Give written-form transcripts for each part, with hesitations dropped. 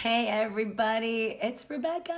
Hey everybody, it's Rebecca.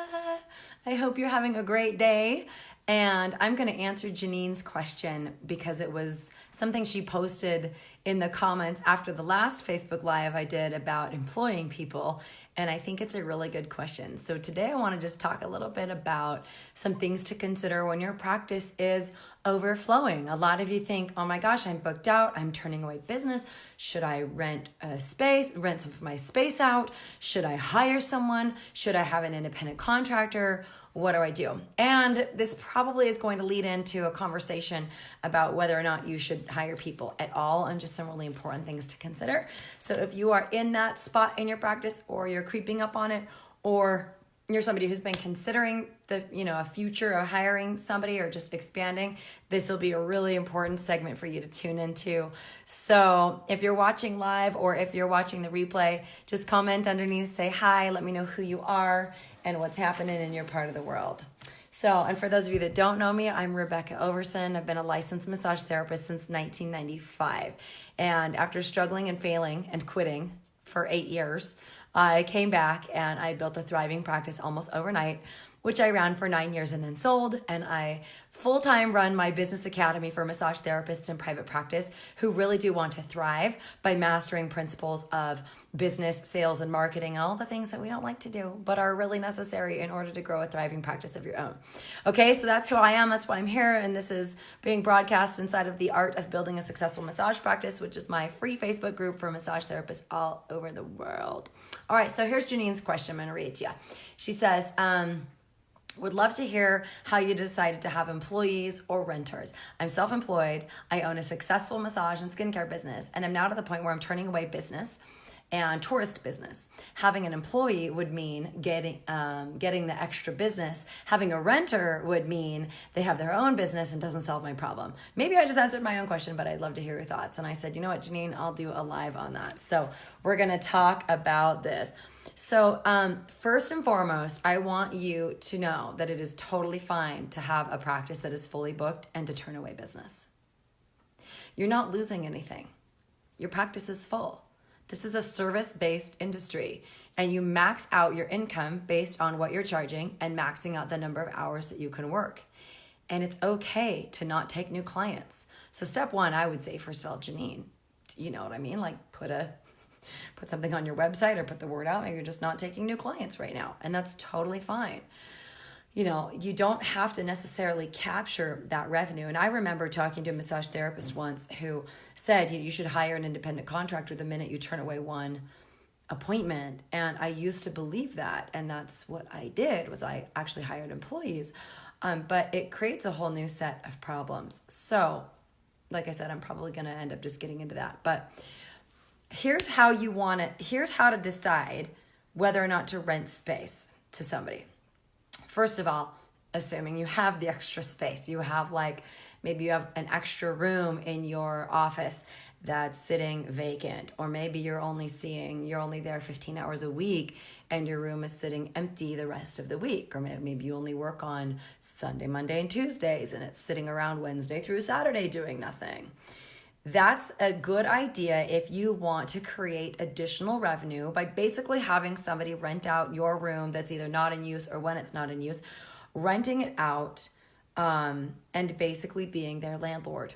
I hope you're having a great day. And I'm going to answer Jeanine's question because it was something she posted in the comments after the last Facebook Live I did about employing people. And I think it's a really good question. So today I want to just talk a little bit about some things to consider when your practice is overflowing. A lot of you think, oh my gosh, I'm booked out. I'm turning away business. Should I rent some of my space out? Should I hire someone? Should I have an independent contractor? What do I do? And this probably is going to lead into a conversation about whether or not you should hire people at all and just some really important things to consider. So if you are in that spot in your practice or you're creeping up on it or you're somebody who's been considering a future of hiring somebody or just expanding, this will be a really important segment for you to tune into. So if you're watching live or if you're watching the replay, just comment underneath, say hi, let me know who you are and what's happening in your part of the world. So, and for those of you that don't know me, I'm Rebecca Overson. I've been a licensed massage therapist since 1995. And after struggling and failing and quitting for 8 years, I came back and I built a thriving practice almost overnight, which I ran for 9 years and then sold. And I full-time run my business academy for massage therapists in private practice who really do want to thrive by mastering principles of business, sales, and marketing, and all the things that we don't like to do, but are really necessary in order to grow a thriving practice of your own. Okay, so that's who I am. That's why I'm here. And this is being broadcast inside of the Art of Building a Successful Massage Practice, which is my free Facebook group for massage therapists all over the world. All right, so here's Jeanine's question. I'm going to read it to you. She says, would love to hear how you decided to have employees or renters. I'm self-employed. I own a successful massage and skincare business, and I'm now to the point where I'm turning away business and tourist business. Having an employee would mean getting the extra business. Having a renter would mean they have their own business and doesn't solve my problem. Maybe I just answered my own question, but I'd love to hear your thoughts. And I said, you know what, Jeanine, I'll do a live on that. So we're going to talk about this. So first and foremost, I want you to know that it is totally fine to have a practice that is fully booked and to turn away business. You're not losing anything. Your practice is full. This is a service-based industry, and you max out your income based on what you're charging and maxing out the number of hours that you can work. And it's okay to not take new clients. So step one, I would say, first of all, Jeanine, you know what I mean? Like put something on your website or put the word out. Maybe you're just not taking new clients right now, and that's totally fine. You know, you don't have to necessarily capture that revenue. And I remember talking to a massage therapist once who said you should hire an independent contractor the minute you turn away one appointment. And I used to believe that. And that's what I did, was I actually hired employees. But it creates a whole new set of problems. So, like I said, I'm probably going to end up just getting into that. But here's how to decide whether or not to rent space to somebody. First of all, assuming you have the extra space, maybe you have an extra room in your office that's sitting vacant, or maybe you're only there 15 hours a week and your room is sitting empty the rest of the week, or maybe you only work on Sunday, Monday, and Tuesdays and it's sitting around Wednesday through Saturday doing nothing. That's a good idea if you want to create additional revenue by basically having somebody rent out your room that's either not in use or when it's not in use, renting it out, and basically being their landlord.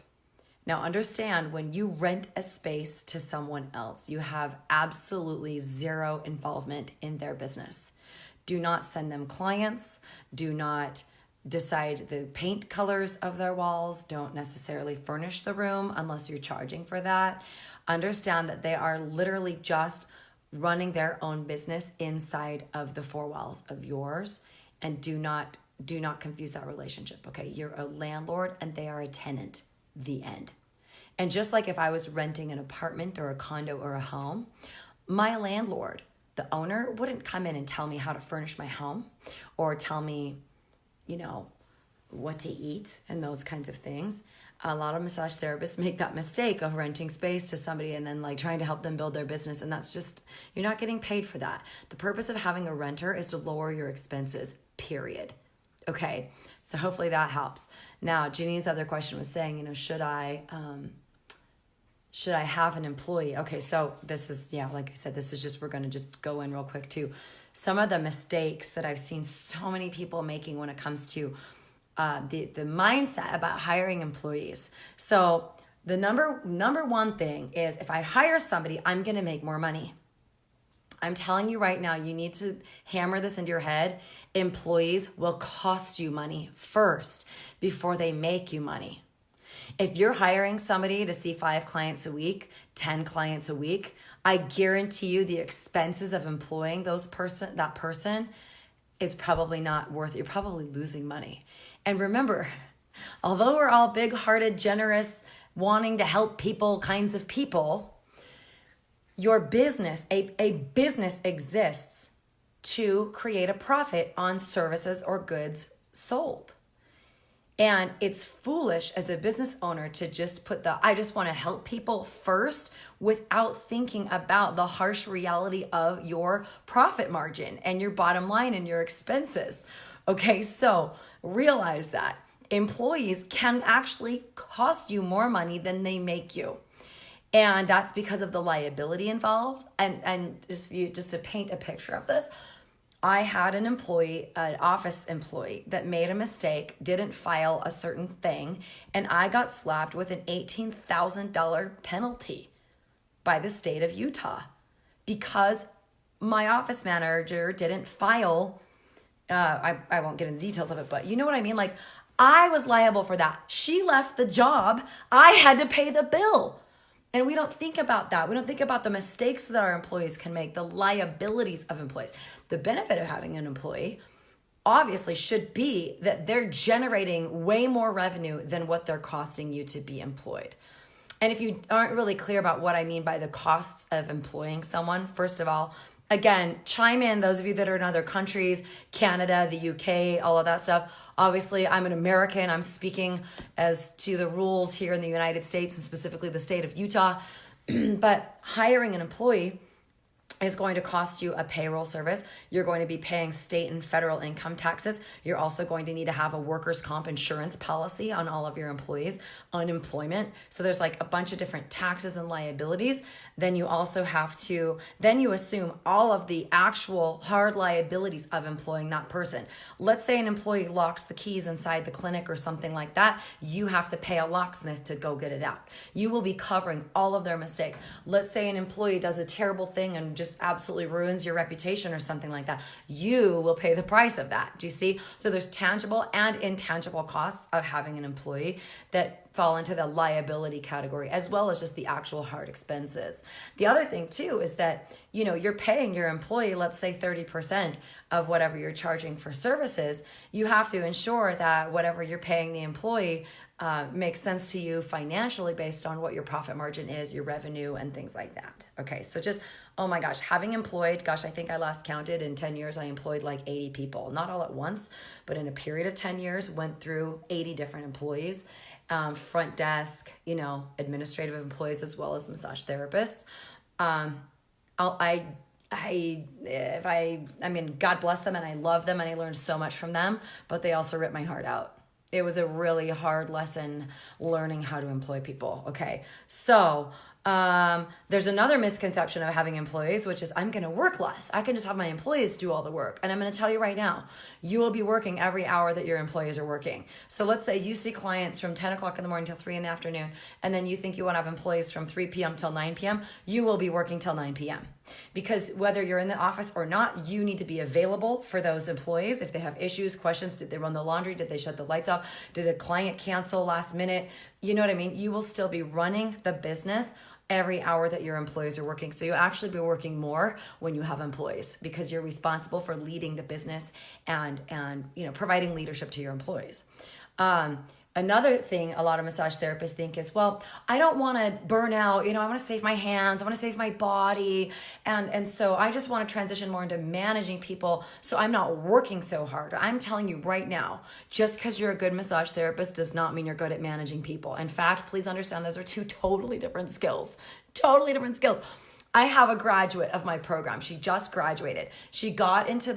Now understand, when you rent a space to someone else, you have absolutely zero involvement in their business. Do not send them clients. Do not decide the paint colors of their walls. Don't necessarily furnish the room unless you're charging for that. Understand that they are literally just running their own business inside of the four walls of yours, and do not confuse that relationship. Okay, you're a landlord and they are a tenant. The end. And just like if I was renting an apartment or a condo or a home, my landlord, the owner, wouldn't come in and tell me how to furnish my home or tell me what to eat and those kinds of things. A lot of massage therapists make that mistake of renting space to somebody and then trying to help them build their business. And that's just, you're not getting paid for that. The purpose of having a renter is to lower your expenses, period. Okay. So hopefully that helps. Now, Jeanine's other question was saying, should I have an employee? Okay. So this is, like I said, this is just, we're going to just go in real quick too. some of the mistakes that I've seen so many people making when it comes to the mindset about hiring employees. So the number one thing is, if I hire somebody, I'm going to make more money. I'm telling you right now, you need to hammer this into your head. Employees will cost you money first before they make you money. If you're hiring somebody to see 5 clients a week, 10 clients a week, I guarantee you the expenses of employing that person is probably not worth it. You're probably losing money. And remember, although we're all big-hearted, generous, wanting to help people kinds of people, your business, a business exists to create a profit on services or goods sold. And it's foolish as a business owner to just put I just want to help people first without thinking about the harsh reality of your profit margin and your bottom line and your expenses. Okay, so realize that employees can actually cost you more money than they make you. And that's because of the liability involved. And just to paint a picture of this, I had an office employee that made a mistake, didn't file a certain thing, and I got slapped with an $18,000 penalty by the state of Utah because my office manager didn't file. I won't get into the details of it, but you know what I mean? Like, I was liable for that. She left the job. I had to pay the bill. And we don't think about that. We don't think about the mistakes that our employees can make, the liabilities of employees. The benefit of having an employee obviously should be that they're generating way more revenue than what they're costing you to be employed. And if you aren't really clear about what I mean by the costs of employing someone, first of all, again, chime in, those of you that are in other countries, Canada, the UK, all of that stuff. Obviously, I'm an American. I'm speaking as to the rules here in the United States and specifically the state of Utah. But hiring an employee is going to cost you a payroll service. You're going to be paying state and federal income taxes. You're also going to need to have a workers' comp insurance policy on all of your employees, unemployment. So there's like a bunch of different taxes and liabilities. Then you also have to, then you assume all of the actual hard liabilities of employing that person. Let's say an employee locks the keys inside the clinic or something like that. You have to pay a locksmith to go get it out. You will be covering all of their mistakes. Let's say an employee does a terrible thing and just absolutely ruins your reputation or something like that. You will pay the price of that. Do you see? So there's tangible and intangible costs of having an employee that fall into the liability category, as well as just the actual hard expenses. The other thing too is that, you know, you're paying your employee, let's say 30% of whatever you're charging for services. You have to ensure that whatever you're paying the employee makes sense to you financially based on what your profit margin is, your revenue, and things like that. Okay, so just, oh my gosh, having employed, I think I last counted in 10 years, I employed like 80 people, not all at once, but in a period of 10 years, went through 80 different employees, front desk, you know, administrative employees, as well as massage therapists. I mean, God bless them and I love them and I learned so much from them, but they also ripped my heart out. It was a really hard lesson learning how to employ people. Okay, so there's another misconception of having employees, which is I'm going to work less. I can just have my employees do all the work. And I'm going to tell you right now, you will be working every hour that your employees are working. So let's say you see clients from 10 o'clock in the morning till 3 in the afternoon, and then you think you want to have employees from 3 p.m. till 9 p.m., you will be working till 9 p.m. Because whether you're in the office or not, you need to be available for those employees. If they have issues, questions, did they run the laundry? Did they shut the lights off? Did a client cancel last minute? You know what I mean? You will still be running the business every hour that your employees are working. So you'll actually be working more when you have employees because you're responsible for leading the business and you know, providing leadership to your employees. Another thing a lot of massage therapists think is, well, I don't want to burn out. You know, I want to save my hands. I want to save my body. And so I just want to transition more into managing people so I'm not working so hard. I'm telling you right now, just because you're a good massage therapist does not mean you're good at managing people. In fact, please understand those are two totally different skills. Totally different skills. I have a graduate of my program. She just graduated. She got into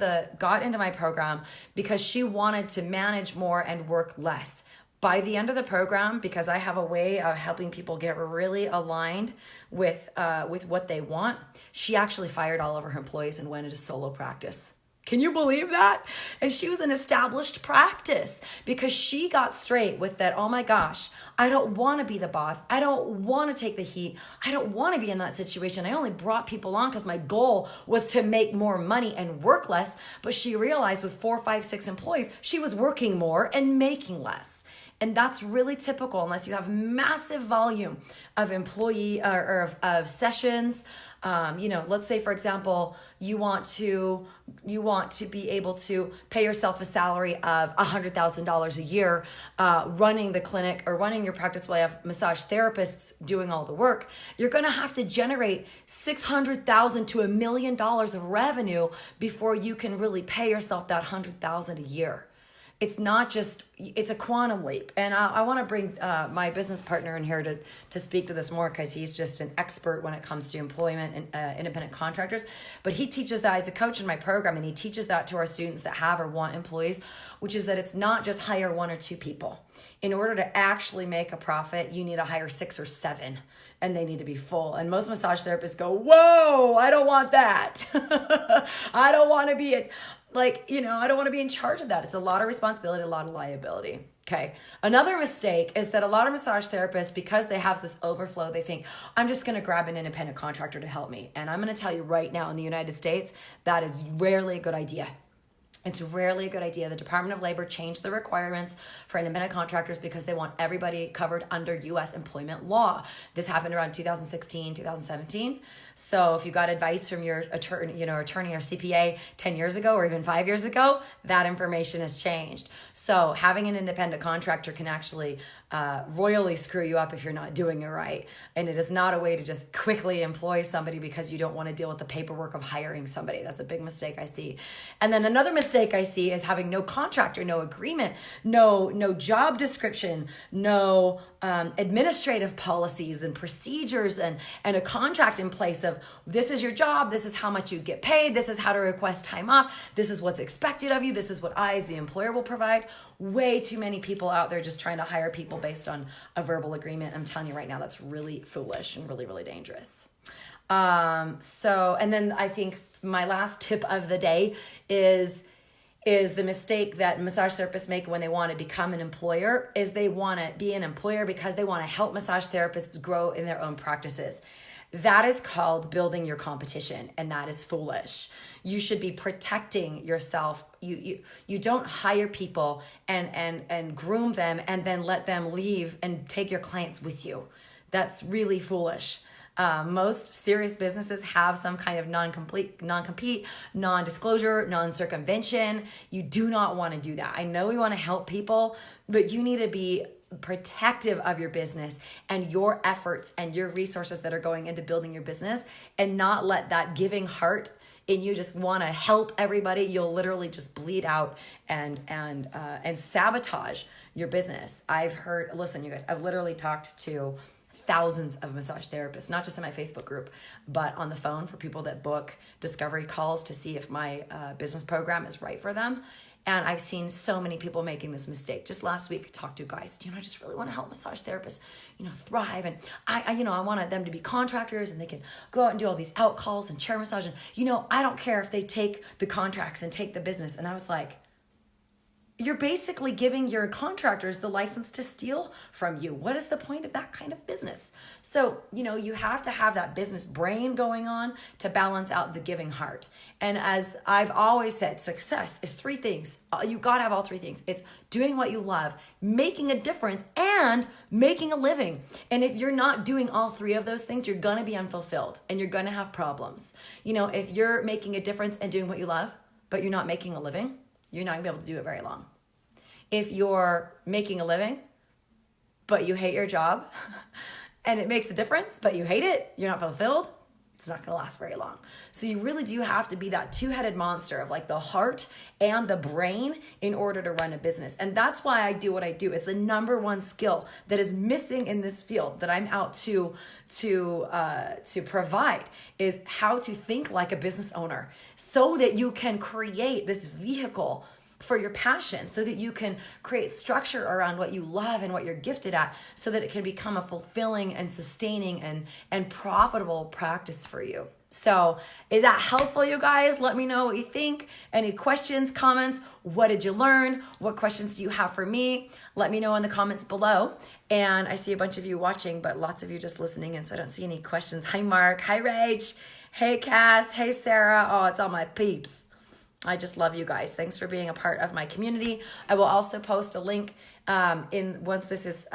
my program because she wanted to manage more and work less. By the end of the program, because I have a way of helping people get really aligned with what they want, she actually fired all of her employees and went into solo practice. Can you believe that? And she was an established practice because she got straight with that, oh my gosh, I don't want to be the boss. I don't want to take the heat. I don't want to be in that situation. I only brought people on because my goal was to make more money and work less. But she realized with 4, 5, 6 employees, she was working more and making less. And that's really typical unless you have massive volume of employee or of sessions. Let's say, for example, you want to be able to pay yourself a salary of $100,000 a year, running the clinic or running your practice while you have massage therapists doing all the work. You're going to have to generate $600,000 to $1 million of revenue before you can really pay yourself that $100,000 a year. It's not just, it's a quantum leap. And I want to bring my business partner in here to speak to this more because he's just an expert when it comes to employment and independent contractors. But he teaches that as a coach in my program, and he teaches that to our students that have or want employees, which is that it's not just hire 1 or 2 people. In order to actually make a profit, you need to hire 6 or 7. And they need to be full. And most massage therapists go, whoa, I don't want that. I don't want to be I don't want to be in charge of that. It's a lot of responsibility, a lot of liability. Okay. Another mistake is that a lot of massage therapists, because they have this overflow, they think, I'm just going to grab an independent contractor to help me. And I'm going to tell you right now in the United States, that is rarely a good idea. It's rarely a good idea. The Department of Labor changed the requirements for independent contractors because they want everybody covered under U.S. employment law. This happened around 2016, 2017. So if you got advice from your attorney or CPA 10 years ago or even 5 years ago, that information has changed. So having an independent contractor can actually royally screw you up if you're not doing it right. And it is not a way to just quickly employ somebody because you don't want to deal with the paperwork of hiring somebody. That's a big mistake I see. And then another mistake I see is having no contractor, no agreement, no job description, no administrative policies and procedures and a contract in place of this is your job, this is how much you get paid, this is how to request time off, this is what's expected of you, this is what I as the employer will provide. Way too many people out there just trying to hire people based on a verbal agreement. I'm telling you right now, that's really foolish and really, really dangerous. And then I think my last tip of the day is the mistake that massage therapists make when they want to become an employer is they want to be an employer because they want to help massage therapists grow in their own practices. That is called building your competition, and that is foolish. You should be protecting yourself. You don't hire people and groom them and then let them leave and take your clients with you. That's really foolish. Most serious businesses have some kind of non-compete, non-disclosure, non-circumvention. You do not want to do that. I know we want to help people, but you need to be protective of your business and your efforts and your resources that are going into building your business, and not let that giving heart in you just want to help everybody. You'll literally just bleed out and sabotage your business. Listen, you guys, I've literally talked to thousands of massage therapists, not just in my Facebook group, but on the phone for people that book discovery calls to see if my business program is right for them. And I've seen so many people making this mistake. Just last week, I talked to guys, I just really want to help massage therapists, thrive. And I wanted them to be contractors and they can go out and do all these out calls and chair massage. And, I don't care if they take the contracts and take the business. And I was like, you're basically giving your contractors the license to steal from you. What is the point of that kind of business? So, you have to have that business brain going on to balance out the giving heart. And as I've always said, success is 3 things. You got to have all 3 things. It's doing what you love, making a difference, and making a living. And if you're not doing all 3 of those things, you're going to be unfulfilled and you're going to have problems. If you're making a difference and doing what you love, but you're not making a living, you're not going to be able to do it very long. If you're making a living, but you hate your job and it makes a difference, but you hate it, you're not fulfilled, it's not going to last very long. So you really do have to be that 2-headed monster of like the heart and the brain in order to run a business. And that's why I do what I do. It's the number 1 skill that is missing in this field that I'm out to provide is how to think like a business owner so that you can create this vehicle for your passion so that you can create structure around what you love and what you're gifted at so that it can become a fulfilling and sustaining and profitable practice for you. So is that helpful, you guys? Let me know what you think. Any questions, comments? What did you learn? What questions do you have for me? Let me know in the comments below. And I see a bunch of you watching, but lots of you just listening in, so I don't see any questions. Hi, Mark. Hi, Rach. Hey, Cass. Hey, Sarah. Oh, it's all my peeps. I just love you guys. Thanks for being a part of my community. I will also post a link once this is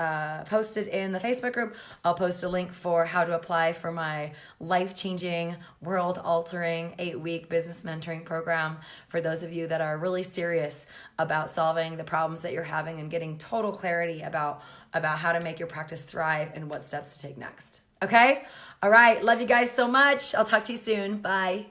posted in the Facebook group. I'll post a link for how to apply for my life-changing, world-altering 8-week business mentoring program for those of you that are really serious about solving the problems that you're having and getting total clarity about how to make your practice thrive and what steps to take next. Okay? All right. Love you guys so much. I'll talk to you soon. Bye.